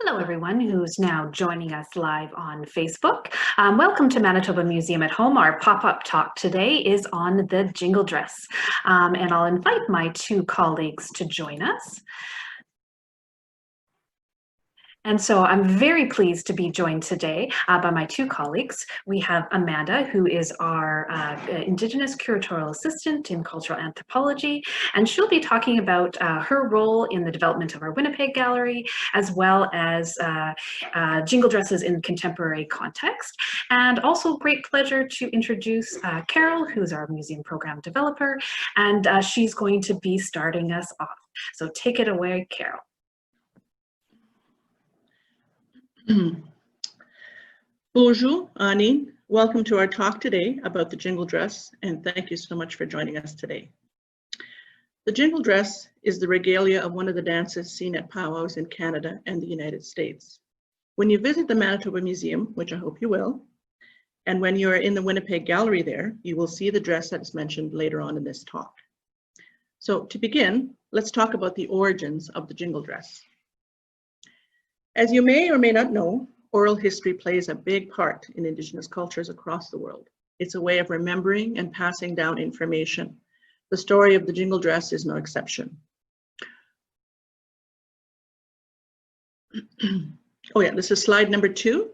Hello, everyone who's now joining us live on Facebook. Welcome to Manitoba Museum at Home. Our pop-up talk today is on the jingle dress, and I'll invite my two colleagues to join us. And so I'm very pleased to be joined today by my two colleagues. We have Amanda, who is our Indigenous Curatorial Assistant in Cultural Anthropology, and she'll be talking about her role in the development of our Winnipeg Gallery, as well as jingle dresses in contemporary context. And also great pleasure to introduce Carol, who's our museum program developer, and she's going to be starting us off. So take it away, Carol. Bonjour, Annie. Welcome to our talk today about the jingle dress, and thank you so much for joining us today. The jingle dress is the regalia of one of the dances seen at powwows in Canada and the United States. When you visit the Manitoba Museum, which I hope you will, and when you are in the Winnipeg Gallery there, you will see the dress that is mentioned later on in this talk. So to begin, let's talk about the origins of the jingle dress. As you may or may not know, oral history plays a big part in Indigenous cultures across the world. It's a way of remembering and passing down information. The story of the jingle dress is no exception. Oh yeah, this is slide number 2.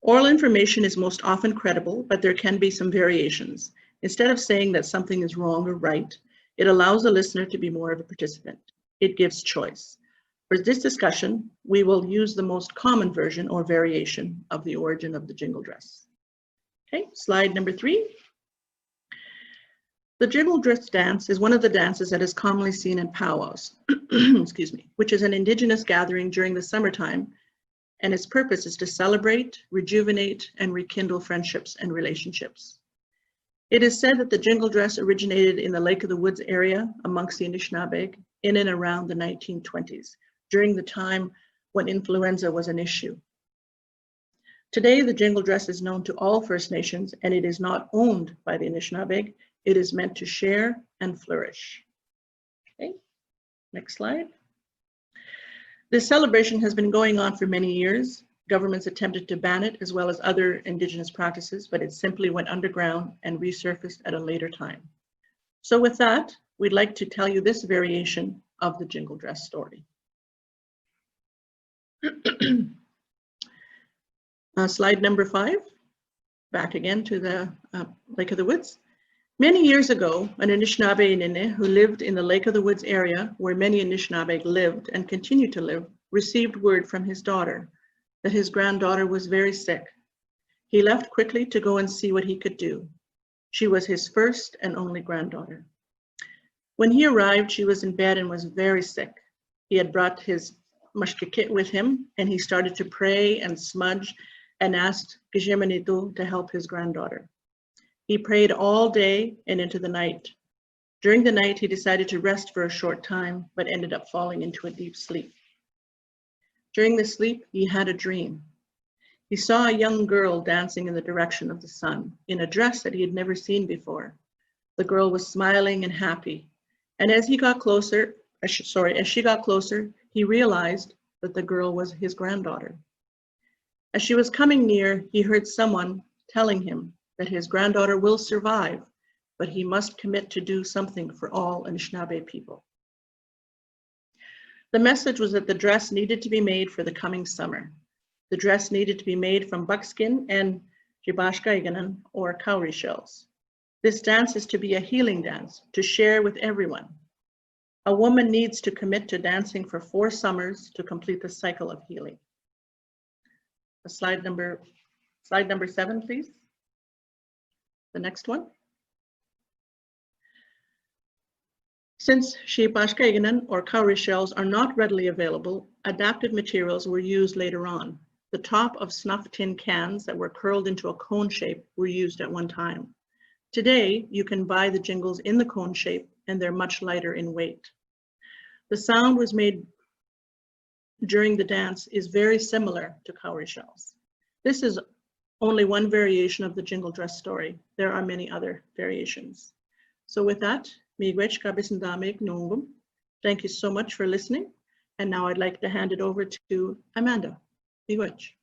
Oral information is most often credible, but there can be some variations. Instead of saying that something is wrong or right, it allows the listener to be more of a participant. It gives choice. For this discussion, we will use the most common version or variation of the origin of the jingle dress. Okay, slide number 3. The jingle dress dance is one of the dances that is commonly seen in powwows, excuse me, which is an Indigenous gathering during the summertime, and its purpose is to celebrate, rejuvenate, and rekindle friendships and relationships. It is said that the jingle dress originated in the Lake of the Woods area amongst the Anishinaabe in and around the 1920s. During the time when influenza was an issue. Today, the jingle dress is known to all First Nations, and it is not owned by the Anishinaabe. It is meant to share and flourish. Okay, next slide. This celebration has been going on for many years. Governments attempted to ban it as well as other Indigenous practices, but it simply went underground and resurfaced at a later time. So with that, we'd like to tell you this variation of the jingle dress story. Slide number 5, back again to the Lake of the Woods. Many years ago, an Anishinaabe Inine who lived in the Lake of the Woods area where many Anishinaabe lived and continue to live, received word from his daughter that his granddaughter was very sick. He left quickly to go and see what he could do. She was his first and only granddaughter. When he arrived, she was in bed and was very sick. He had brought his mashkikit with him, and he started to pray and smudge and asked Gijimanitu to help his granddaughter. He prayed all day and into the night. During the night, he decided to rest for a short time, but ended up falling into a deep sleep. During the sleep, he had a dream. He saw a young girl dancing in the direction of the sun in a dress that he had never seen before. The girl was smiling and happy, and as she got closer, he realized that the girl was his granddaughter. As she was coming near, he heard someone telling him that his granddaughter will survive, but he must commit to do something for all Anishinaabe people. The message was that the dress needed to be made for the coming summer. The dress needed to be made from buckskin and jibashkaiganan, or cowrie shells. This dance is to be a healing dance, to share with everyone. A woman needs to commit to dancing for 4 summers to complete the cycle of healing. Slide number 7, please. The next one. Since shibashkaiganan, or cowrie shells, are not readily available, adapted materials were used later on. The top of snuff tin cans that were curled into a cone shape were used at one time. Today, you can buy the jingles in the cone shape, and they're much lighter in weight. The sound was made during the dance is very similar to cowrie shells. This is only one variation of the jingle dress story. There are many other variations. So with that, thank you so much for listening, And now I'd like to hand it over to Amanda. Bewitch.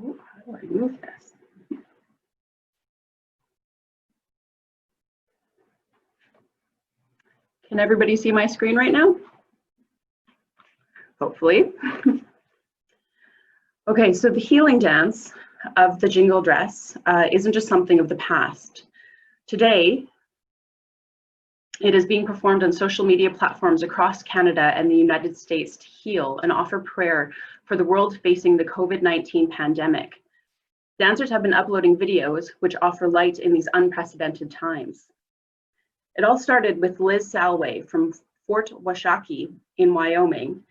Ooh, how do I move this? Can everybody see my screen right now? Hopefully. Okay, so the healing dance of the Jingle Dress isn't just something of the past. Today, it is being performed on social media platforms across Canada and the United States to heal and offer prayer for the world facing the COVID-19 pandemic. Dancers have been uploading videos which offer light in these unprecedented times. It all started with Liz Salway from Fort Washakie in Wyoming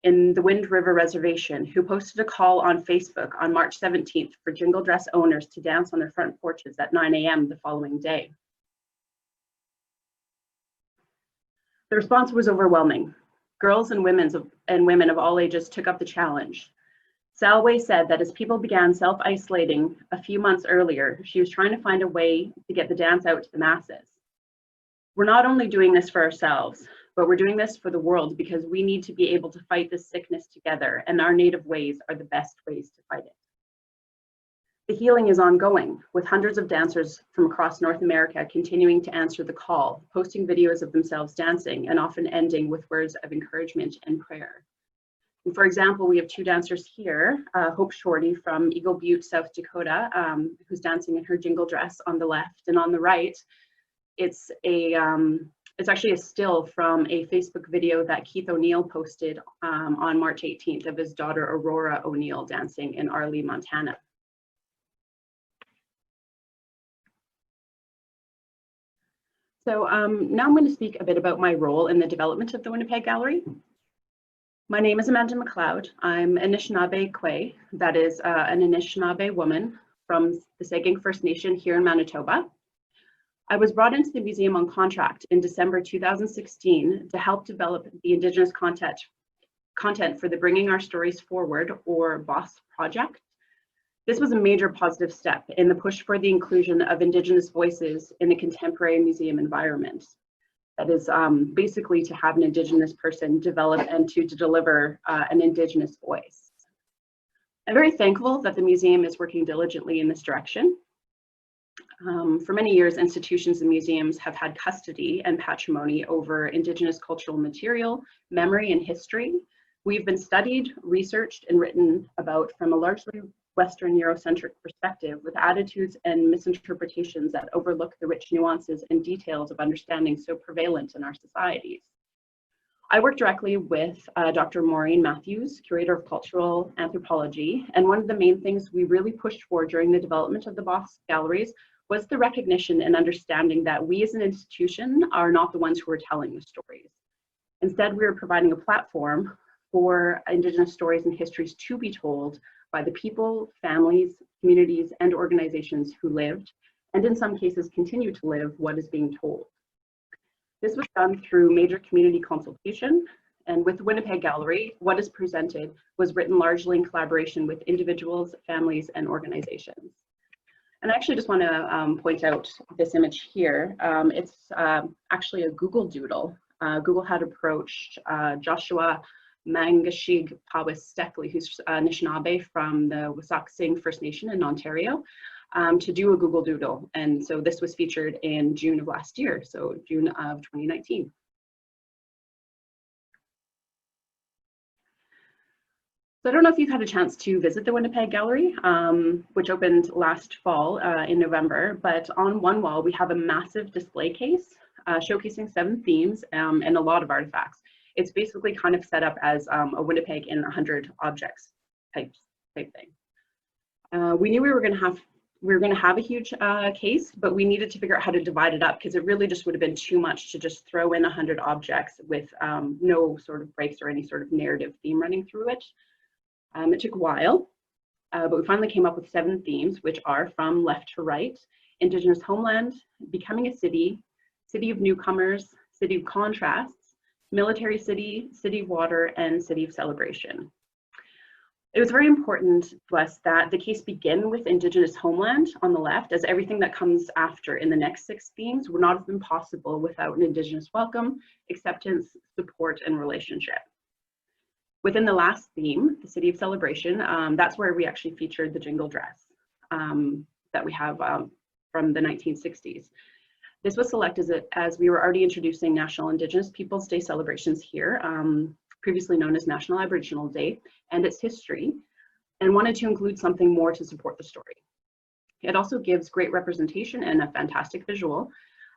in the Wind River Reservation, who posted a call on Facebook on March 17th for Jingle Dress owners to dance on their front porches at 9 a.m. the following day. The response was overwhelming. Girls and women of all ages took up the challenge. Salway said that as people began self-isolating a few months earlier, she was trying to find a way to get the dance out to the masses. We're not only doing this for ourselves, but we're doing this for the world because we need to be able to fight this sickness together, and our native ways are the best ways to fight it. The healing is ongoing, with hundreds of dancers from across North America continuing to answer the call, posting videos of themselves dancing, and often ending with words of encouragement and prayer. And for example, we have two dancers here, Hope Shorty from Eagle Butte, South Dakota, who's dancing in her jingle dress on the left, and on the right, it's actually a still from a Facebook video that Keith O'Neill posted on March 18th of his daughter Aurora O'Neill dancing in Arley, Montana. So now I'm going to speak a bit about my role in the development of the Winnipeg Gallery. My name is Amanda McLeod. I'm Anishinaabe Kwe, that is an Anishinaabe woman from the Saugeen First Nation here in Manitoba. I was brought into the museum on contract in December 2016 to help develop the Indigenous content for the Bringing Our Stories Forward, or BOSS project. This was a major positive step in the push for the inclusion of Indigenous voices in the contemporary museum environment. That is basically to have an Indigenous person develop and to deliver an Indigenous voice. I'm very thankful that the museum is working diligently in this direction. For many years, institutions and museums have had custody and patrimony over Indigenous cultural material, memory, and history. We've been studied, researched, and written about from a largely Western Eurocentric perspective, with attitudes and misinterpretations that overlook the rich nuances and details of understanding so prevalent in our societies. I work directly with Dr. Maureen Matthews, Curator of Cultural Anthropology, and one of the main things we really pushed for during the development of the BOSS galleries was the recognition and understanding that we as an institution are not the ones who are telling the stories. Instead, we are providing a platform for Indigenous stories and histories to be told by the people, families, communities, and organizations who lived, and in some cases continue to live, what is being told. This was done through major community consultation, and with the Winnipeg Gallery, what is presented was written largely in collaboration with individuals, families, and organizations. And I actually just want to point out this image here. It's actually a Google Doodle. Google had approached Joshua Mangashig Pawis Steckley, who's Anishinaabe from the Wissahickon First Nation in Ontario, to do a Google Doodle. And so this was featured in June of last year, so June of 2019. So I don't know if you've had a chance to visit the Winnipeg Gallery, which opened last fall in November, but on one wall we have a massive display case showcasing 7 themes and a lot of artifacts. It's basically kind of set up as a Winnipeg in 100 objects type thing. We knew we were going to have a huge case, but we needed to figure out how to divide it up because it really just would have been too much to just throw in 100 objects with no sort of breaks or any sort of narrative theme running through it. It took a while, but we finally came up with 7 themes, which are from left to right, Indigenous homeland, becoming a city, city of newcomers, city of contrasts, military city, city of water, and city of celebration. It was very important to us that the case begin with Indigenous homeland on the left, as everything that comes after in the next 6 themes would not have been possible without an Indigenous welcome, acceptance, support, and relationship. Within the last theme, the city of celebration, that's where we actually featured the Jingle Dress that we have from the 1960s. This was selected as we were already introducing National Indigenous Peoples Day celebrations here, previously known as National Aboriginal Day, and its history, and wanted to include something more to support the story. It also gives great representation and a fantastic visual,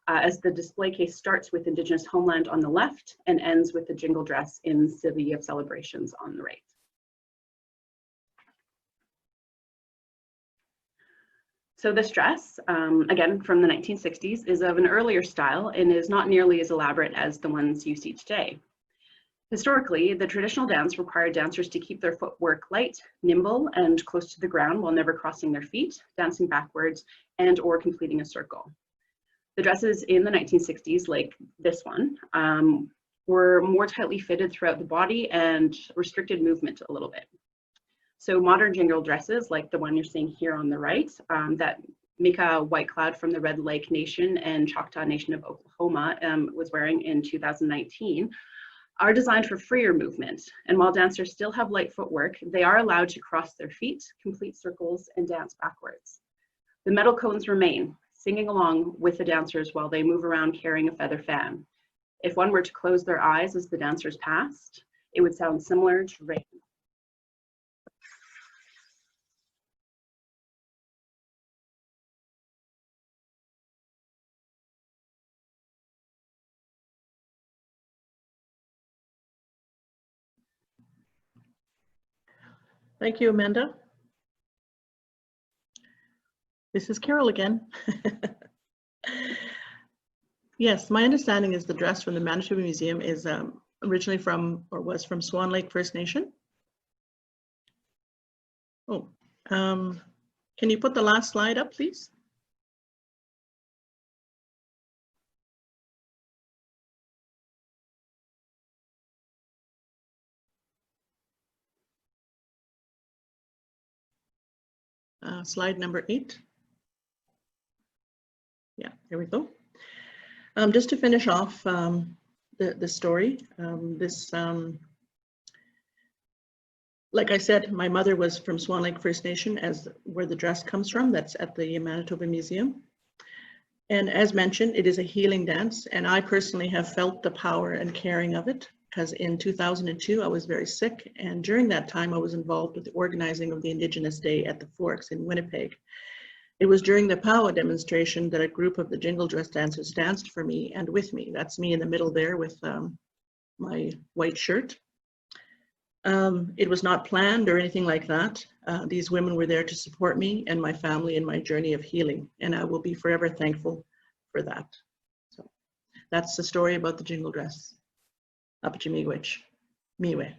as the display case starts with Indigenous homeland on the left and ends with the Jingle Dress in City of Celebrations on the right. So this dress, again from the 1960s, is of an earlier style and is not nearly as elaborate as the ones you see today. Historically, the traditional dance required dancers to keep their footwork light, nimble, and close to the ground while never crossing their feet, dancing backwards, and or completing a circle. The dresses in the 1960s, like this one, were more tightly fitted throughout the body and restricted movement a little bit. So modern jingle dresses, like the one you're seeing here on the right, that Mika White Cloud from the Red Lake Nation and Choctaw Nation of Oklahoma was wearing in 2019, are designed for freer movement. And while dancers still have light footwork, they are allowed to cross their feet, complete circles, and dance backwards. The metal cones remain, singing along with the dancers while they move around carrying a feather fan. If one were to close their eyes as the dancers passed, it would sound similar to rain. Thank you, Amanda. This is Carol again. Yes, my understanding is the dress from the Manitoba Museum is originally from, or was from Swan Lake First Nation. Oh, can you put the last slide up, please? Slide number 8. Yeah, there we go. Just to finish off the story, like I said, my mother was from Swan Lake First Nation, as where the dress comes from. That's at the Manitoba Museum. And as mentioned, it is a healing dance, and I personally have felt the power and caring of it, because in 2002 I was very sick, and during that time I was involved with the organizing of the Indigenous Day at the Forks in Winnipeg. It was during the powwow demonstration that a group of the Jingle Dress dancers danced for me and with me. That's me in the middle there with my white shirt. It was not planned or anything like that. These women were there to support me and my family in my journey of healing, and I will be forever thankful for that. So that's the story about the Jingle Dress. Apachimiigwech, miwe.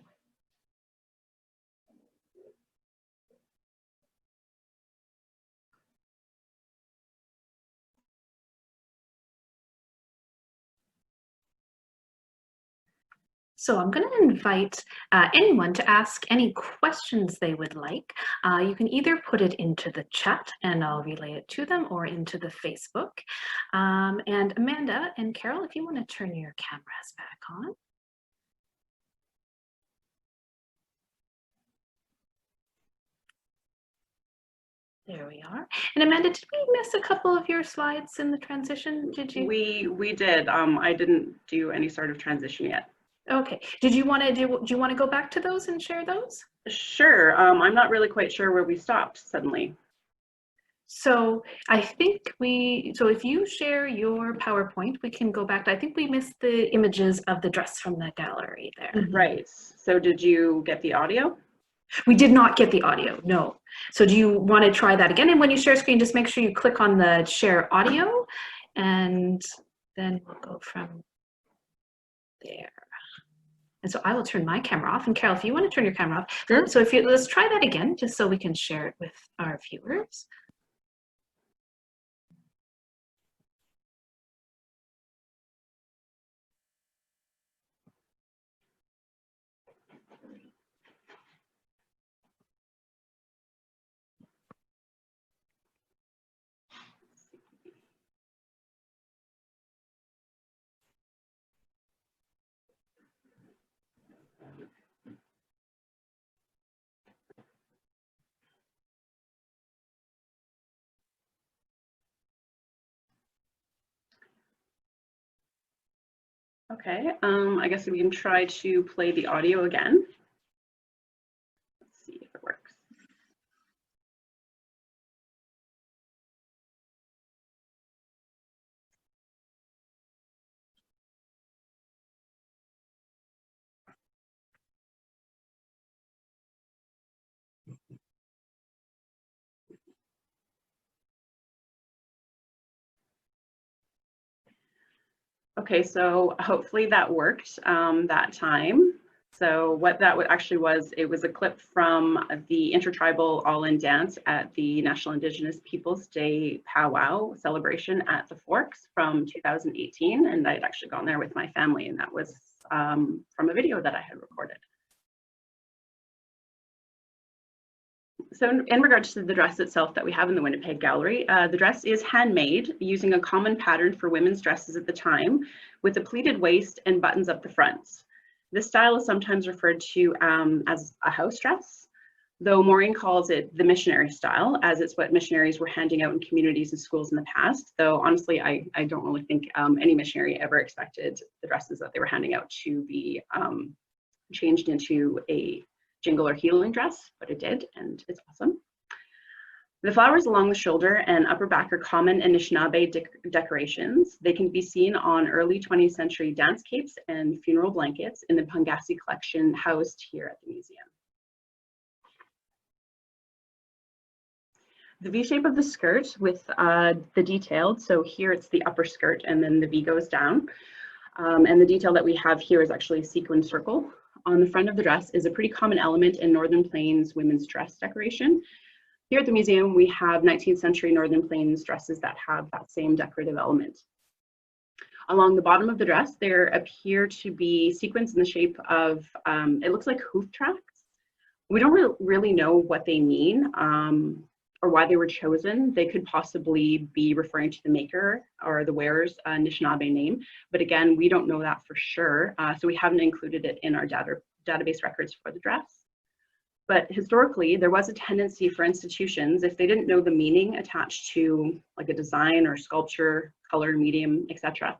So I'm going to invite anyone to ask any questions they would like. You can either put it into the chat and I'll relay it to them, or into the Facebook. And Amanda and Carol, if you want to turn your cameras back on. There we are. And Amanda, did we miss a couple of your slides in the transition? Did you? We did. I didn't do any sort of transition yet. Okay. Do you want to go back to those and share those? Sure. I'm not really quite sure where we stopped suddenly. So I think so if you share your PowerPoint, we can go back to, I think we missed the images of the dress from the gallery there. Right. So did you get the audio? We did not get the audio, no. So do you want to try that again? And when you share screen, just make sure you click on the share audio, and then we'll go from there. And so I will turn my camera off. And Carol, if you want to turn your camera off. Sure. So let's try that again, just so we can share it with our viewers. Okay, I guess we can try to play the audio again. Let's see if it works. Okay, so hopefully that worked that time. So what that actually was, it was a clip from the Intertribal All-In Dance at the National Indigenous Peoples Day powwow celebration at the Forks from 2018. And I'd actually gone there with my family, and that was from a video that I had recorded. So in regards to the dress itself that we have in the Winnipeg Gallery, the dress is handmade using a common pattern for women's dresses at the time, with a pleated waist and buttons up the front. This style is sometimes referred to as a house dress, though Maureen calls it the missionary style, as it's what missionaries were handing out in communities and schools in the past. Though honestly, I don't really think any missionary ever expected the dresses that they were handing out to be changed into a jingle or healing dress, but it did, and it's awesome. The flowers along the shoulder and upper back are common Anishinaabe decorations. They can be seen on early 20th century dance capes and funeral blankets in the Pungasi collection housed here at the museum. The V shape of the skirt with the detailed, so here it's the upper skirt and then the V goes down. And the detail that we have here is actually a sequin circle. On the front of the dress is a pretty common element in Northern Plains women's dress decoration. Here at the museum, we have 19th century Northern Plains dresses that have that same decorative element. Along the bottom of the dress, there appear to be sequins in the shape of, it looks like hoof tracks. We don't really know what they mean or why they were chosen. They could possibly be referring to the maker or the wearer's Anishinaabe name, but again, we don't know that for sure, so we haven't included it in our database records for the dress. But historically, there was a tendency for institutions, if they didn't know the meaning attached to like a design or sculpture, color, medium, etc.,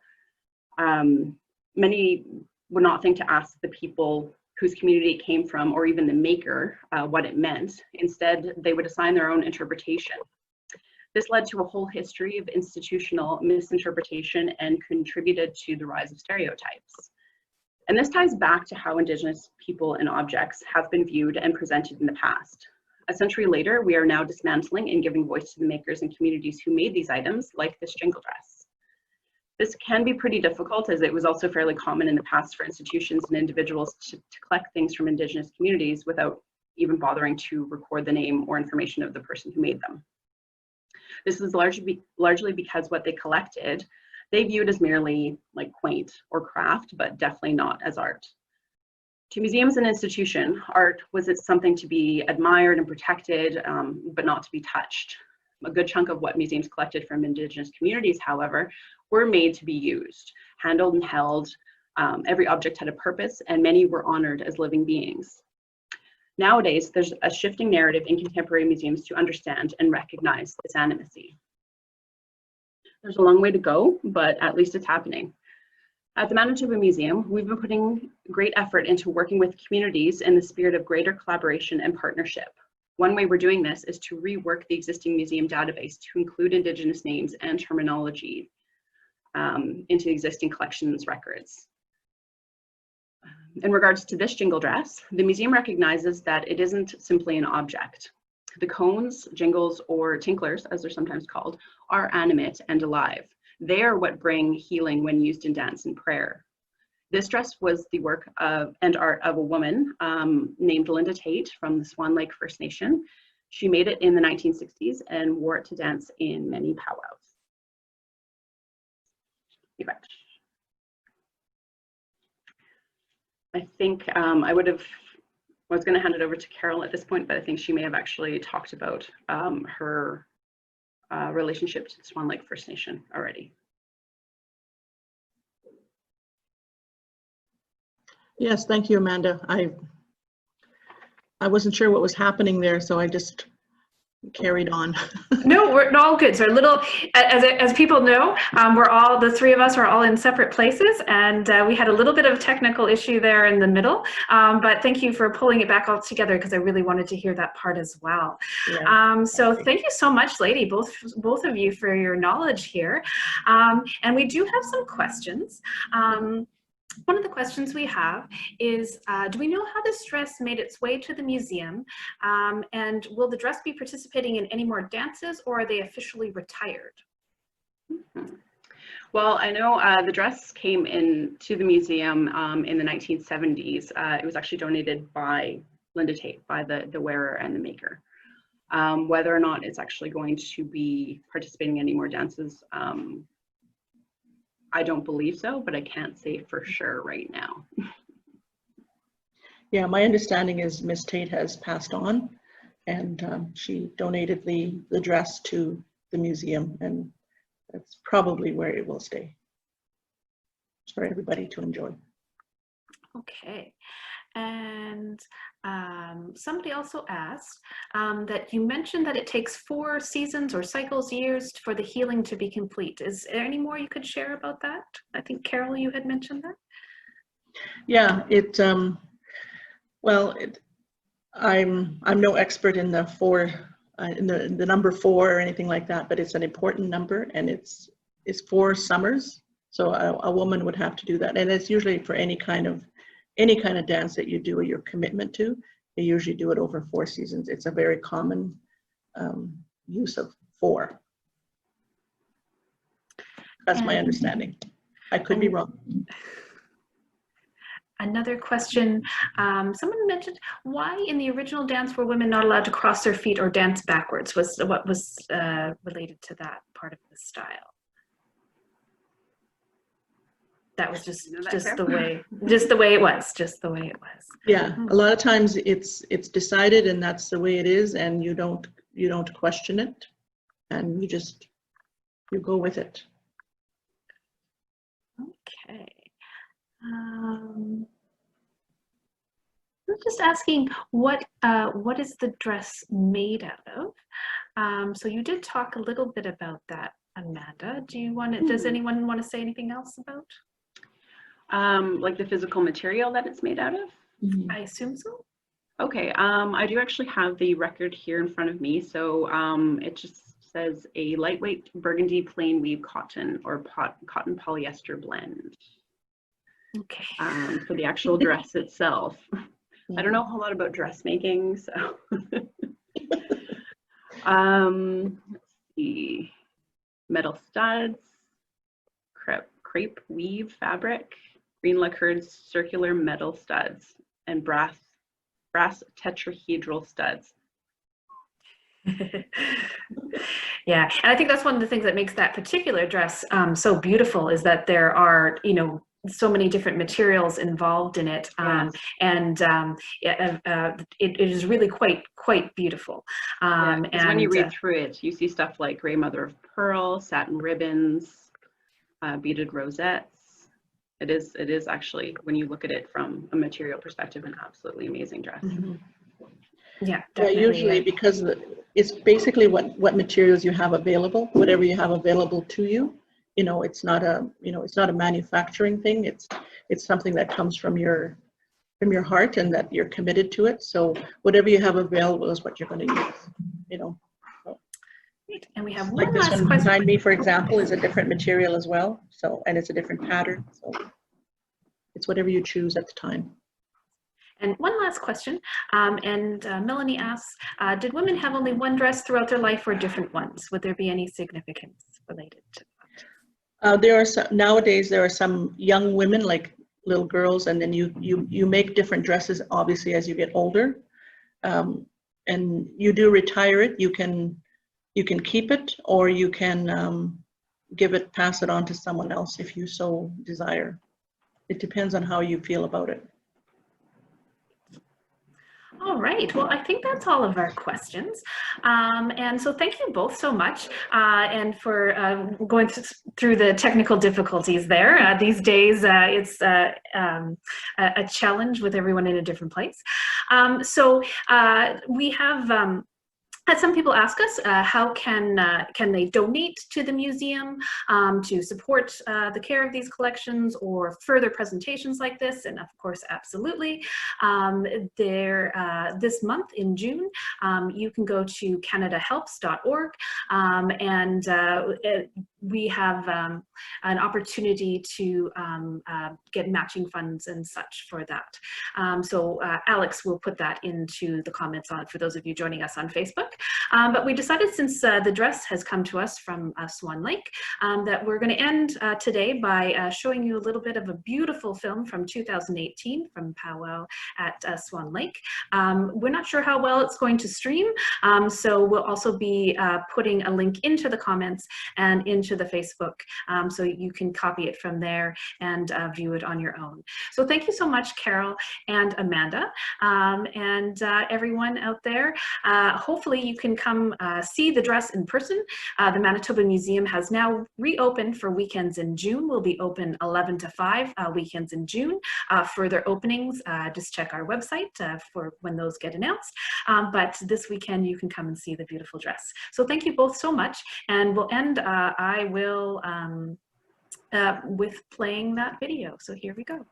many would not think to ask the people whose community it came from, or even the maker, what it meant. Instead, they would assign their own interpretation. This led to a whole history of institutional misinterpretation and contributed to the rise of stereotypes. And this ties back to how Indigenous people and objects have been viewed and presented in the past. A century later, we are now dismantling and giving voice to the makers and communities who made these items, like this jingle dress. This can be pretty difficult, as it was also fairly common in the past for institutions and individuals to collect things from Indigenous communities without even bothering to record the name or information of the person who made them. This is largely because what they collected, they viewed as merely like quaint or craft, but definitely not as art. To museums and institutions, art was something to be admired and protected, but not to be touched. A good chunk of what museums collected from Indigenous communities, however, were made to be used, handled and held. Every object had a purpose, and many were honored as living beings. Nowadays, there's a shifting narrative in contemporary museums to understand and recognize this animacy. There's a long way to go, but at least it's happening. At the Manitoba Museum, we've been putting great effort into working with communities in the spirit of greater collaboration and partnership. One way we're doing this is to rework the existing museum database to include Indigenous names and terminology into existing collections records. In regards to this jingle dress, the museum recognizes that it isn't simply an object. The cones, jingles, or tinklers, as they're sometimes called, are animate and alive. They are what bring healing when used in dance and prayer. This dress was the work of and art of a woman named Linda Tate from the Swan Lake First Nation. She made it in the 1960s and wore it to dance in many powwows. I think I was going to hand it over to Carol at this point, but I think she may have actually talked about her relationship to the Swan Lake First Nation already. Yes, thank you, Amanda. I wasn't sure what was happening there, so I just carried on. No, we're all good. So a little, as people know, we're all, the three of us are all in separate places, and we had a little bit of technical issue there in the middle, but thank you for pulling it back all together, because I really wanted to hear that part as well. Yeah. So thank you so much, lady, both of you, for your knowledge here. And we do have some questions. One of the questions we have is, do we know how this dress made its way to the museum? And will the dress be participating in any more dances, or are they officially retired? Well, I know the dress came into the museum in the 1970s. It was actually donated by Linda Tate, by the wearer and the maker. Whether or not it's actually going to be participating in any more dances, I don't believe so, but I can't say for sure right now. Yeah, my understanding is Miss Tate has passed on, and she donated the dress to the museum, and that's probably where it will stay. It's for everybody to enjoy. Okay. And somebody also asked that you mentioned that it takes 4 seasons or cycles, years for the healing to be complete. Is there any more you could share about that? I think Carol, you had mentioned that. Yeah, I'm no expert in the 4 in the number 4 or anything like that, but it's an important number, and it's 4 summers. So a woman would have to do that, and it's usually for any kind of dance that you do or your commitment to. You usually do it over 4 seasons. It's a very common use of 4. That's my understanding. I could be wrong. Another question, someone mentioned, why in the original dance were women not allowed to cross their feet or dance backwards? What was related to that part of the style? That was just the way it was. Yeah, a lot of times it's decided, and that's the way it is, and you don't question it, and you go with it. Okay. I'm just asking, what is the dress made out of? So you did talk a little bit about that, Amanda. Does anyone want to say anything else about? Like the physical material that it's made out of? Mm-hmm. I assume so. Okay, I do actually have the record here in front of me. So it just says a lightweight burgundy plain weave cotton or cotton polyester blend. Okay. For the actual dress itself. I don't know a whole lot about dressmaking, so. Let's see. Metal studs, crepe weave fabric, green lacquered circular metal studs, and brass tetrahedral studs. Yeah, and I think that's one of the things that makes that particular dress so beautiful, is that there are, so many different materials involved in it, Yes. And it is really quite beautiful. And when you read through it, you see stuff like gray mother of pearl, satin ribbons, beaded rosettes. It is actually, when you look at it from a material perspective, an absolutely amazing dress. Mm-hmm. Yeah, definitely. Yeah, usually because it's basically what materials you have available, whatever you have available to you. It's not a manufacturing thing. It's something that comes from your heart, and that you're committed to it. So whatever you have available is what you're going to use. So. And we have like one this last one question. behind me, for example, is a different material as well. So, and it's a different pattern. So it's whatever you choose at the time. And one last question, Melanie asks, did women have only one dress throughout their life, or different ones? Would there be any significance related to that? There are nowadays there are some young women, like little girls, and then you make different dresses obviously as you get older, and you do retire it. You can keep it, or you can pass it on to someone else if you so desire. It depends on how you feel about it. All right, well, I think that's all of our questions. And so thank you both so much and for going through the technical difficulties there. These days, it's a challenge with everyone in a different place. We have had some people ask us how can they donate to the museum to support the care of these collections or further presentations like this, and of course, absolutely. This month in June, you can go to canadahelps.org and we have an opportunity to get matching funds and such for that. Alex will put that into the comments for those of you joining us on Facebook. But we decided, since the dress has come to us from Swan Lake, that we're going to end today by showing you a little bit of a beautiful film from 2018 from Powwow at Swan Lake. We're not sure how well it's going to stream, so we'll also be putting a link into the comments and into the Facebook, so you can copy it from there and view it on your own. So thank you so much, Carol and Amanda, and everyone out there. Hopefully you can come see the dress in person. The Manitoba Museum has now reopened for weekends in June. We'll be open 11 to 5 weekends in June. Further openings, just check our website for when those get announced. But this weekend you can come and see the beautiful dress. So thank you both so much, and we'll end, I will, with playing that video. So here we go.